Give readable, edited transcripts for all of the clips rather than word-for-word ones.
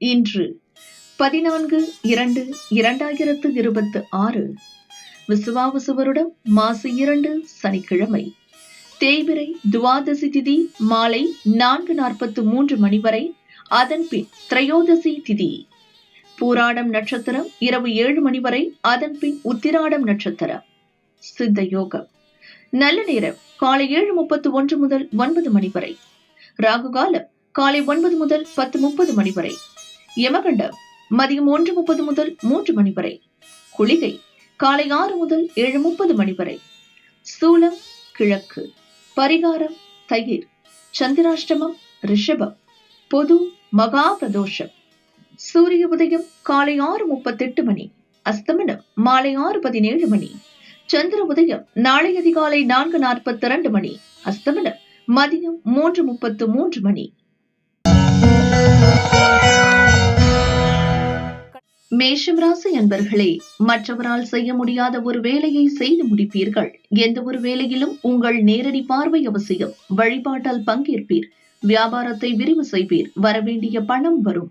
இன்று 14/2/2026 விசுவாவசு வருடம் மாசி 2 சனிக்கிழமை. தேய்பிறை துவாதசி திதி மாலை 4:43 மணி வரை. அதன் பின் திரையோதசி திதி. பூராடம் நட்சத்திரம் இரவு 7 மணி வரை. அதன் பின் உத்திராடம் நட்சத்திரம். சித்த யோகம். நல்ல நேரம் காலை 7:31 முதல் 9 மணி வரை. ராகு காலம் காலை 9 முதல் 10:30 மணி வரை. யமகண்டம் மதியம் 1:30 முதல் 3 மணி வரை. குளிகை காலை 6 முதல் 7:30 மணி வரை. சூலம் கிழக்கு. பரிகாரம் தயிர். சந்திராஷ்டமம் ரிஷபம். பொது மகா பிரதோஷம். சூரிய உதயம் காலை 6:38 மணி. அஸ்தமனம் மாலை 6:17 மணி. சந்திர உதயம் நாளை அதிகாலை 4:42 மணி. அஸ்தமனம் மதியம் 3:33 மணி. மேஷம் ராசி அன்பர்களே, மற்றவரால் செய்ய முடியாத ஒரு வேலையை செய்து முடிப்பீர்கள். எந்த ஒரு வேலையிலும் உங்கள் நேரடி பார்வை அவசியம். வழிபாட்டால் பங்கேற்பீர். வியாபாரத்தை விரிவு செய்வீர். வரவேண்டிய பணம் வரும்.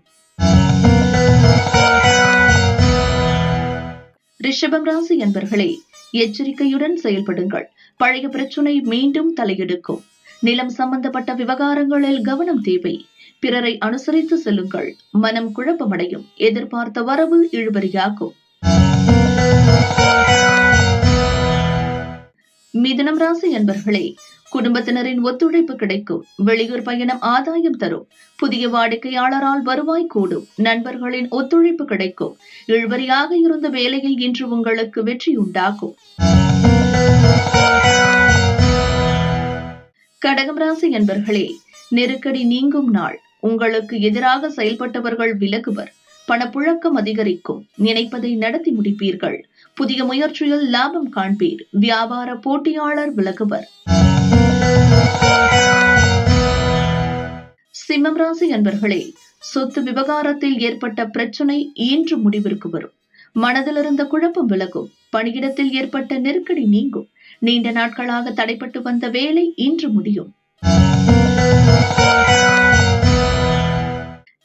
ரிஷபம் ராசி அன்பர்களே, எச்சரிக்கையுடன் செயல்படுங்கள். பழைய பிரச்சனை மீண்டும் தலையெடுக்கும். நிலம் சம்பந்தப்பட்ட விவகாரங்களில் கவனம் தேவை. பிறரை அனுசரித்து செல்லுங்கள். மனம் குழப்பமடையும். எதிர்பார்த்த வரவு இழுபறியாகும். மிதுனம் ராசி அன்பர்களே, குடும்பத்தினரின் ஒத்துழைப்பு கிடைக்கும். வெளியூர் பயணம் ஆதாயம் தரும். புதிய வாடிக்கையாளரால் வருவாய் கூடும். நண்பர்களின் ஒத்துழைப்பு கிடைக்கும். இழுபறியாக இருந்த வேலையில் இன்று உங்களுக்கு வெற்றி உண்டாகும். கடகம் ராசி அன்பர்களே, நெருக்கடி நீங்கும் நாள். உங்களுக்கு எதிராக செயல்பட்டவர்கள் விலகுவர். பணப்புழக்கம் அதிகரிக்கும். நினைப்பதை நடத்தி முடிப்பீர்கள். புதிய முயற்சியில் லாபம் காண்பீர். வியாபார போட்டியாளர் விலகுவர். சிம்மம் ராசி அன்பர்களே, சொத்து விவகாரத்தில் ஏற்பட்ட பிரச்சனை இன்று முடிவிற்கு வரும். மனதில் இருந்த குழப்பம் விலகும். பணியிடத்தில் ஏற்பட்ட நெருக்கடி நீங்கும். நீண்ட நாட்களாக தடைப்பட்டு வந்த வேலை இன்று முடியும்.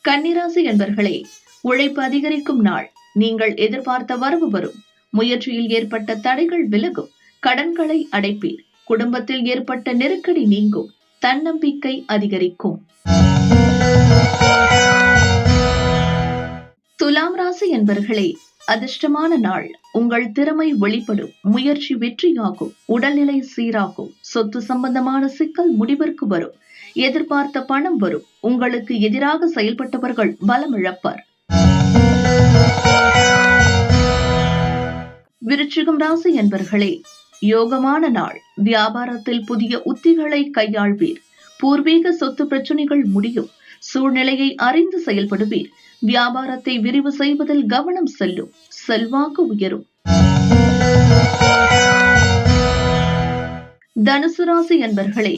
கன்னிராசி என்பர்களே, உழைப்பு அதிகரிக்கும் நாள். நீங்கள் எதிர்பார்த்த வரவு வரும். முயற்சியில் ஏற்பட்ட தடைகள் விலகும். கடன்களை அடைப்பீர். குடும்பத்தில் ஏற்பட்ட நெருக்கடி நீங்கும். தன்னம்பிக்கை அதிகரிக்கும். துலாம் ராசி என்பர்களே, அதிர்ஷ்டமான நாள். உங்கள் திறமை வெளிப்படும். முயற்சி வெற்றியாகும். உடல்நிலை சீராகும். சொத்து சம்பந்தமான சிக்கல் முடிவிற்கு வரும். எதிர்பார்த்த பணம் வரும். உங்களுக்கு எதிராக செயல்பட்டவர்கள் பலம் இழப்பர். விருச்சிகம் ராசி என்பர்களே, யோகமான நாள். வியாபாரத்தில் புதிய உத்திகளை கையாள்வீர். பூர்வீக சொத்து பிரச்சனைகள் முடியும். சூழ்நிலையை அறிந்து செயல்படுவீர். வியாபாரத்தை விரிவு செய்வதில் கவனம் செல்லும். செல்வாக்கு உயரும். தனுசு ராசி என்பர்களே,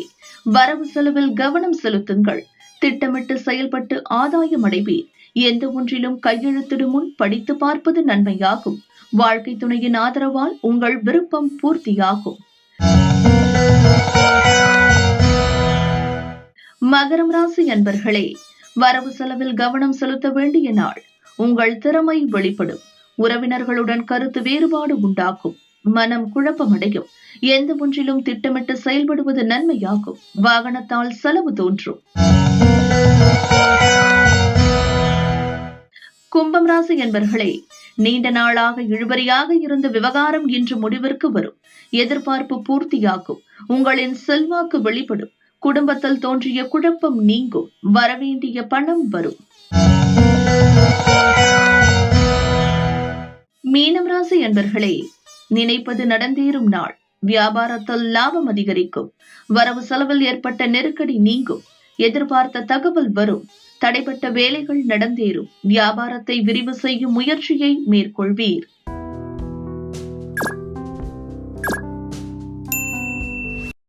வரவு செலவில் கவனம் செலுத்துங்கள். திட்டமிட்டு செயல்பட்டு ஆதாயம் அடைவீர். எந்த ஒன்றிலும் கையெழுத்திடும் முன் படித்து பார்ப்பது நன்மையாகும். வாழ்க்கை துணையின் ஆதரவால் உங்கள் விருப்பம் பூர்த்தியாகும். மகரம் ராசி என்பர்களே, வரவு செலவில் கவனம் செலுத்த வேண்டிய நாள். உங்கள் திறமை வெளிப்படும். உறவினர்களுடன் கருத்து வேறுபாடு உண்டாகும். மனம் குழப்பமடையும். எந்த ஒன்றிலும் திட்டமிட்டு செயல்படுவது நன்மையாகும். வாகனத்தால் செலவு தோன்றும். கும்பம் ராசி என்பர்களே, நீண்ட நாளாக இழுபறியாக இருந்த விவகாரம் இன்று முடிவிற்கு வரும். எதிர்பார்ப்பு பூர்த்தியாகும். உங்களின் செல்வாக்கு வெளிப்படும். குடும்பத்தில் தோன்றிய குழப்பம் நீங்கும். வரவேண்டிய பணம் வரும். மீனம் ராசி என்பர்களே, நினைப்பது நடந்தேறும் நாள். வியாபாரத்தில் லாபம் அதிகரிக்கும். வரவு செலவில் ஏற்பட்ட நெருக்கடி நீங்கும். எதிர்பார்த்த தகவல் வரும். தடைப்பட்ட வேலைகள் நடந்தேறும். வியாபாரத்தை விரிவு செய்யும் முயற்சியை மேற்கொள்வீர்.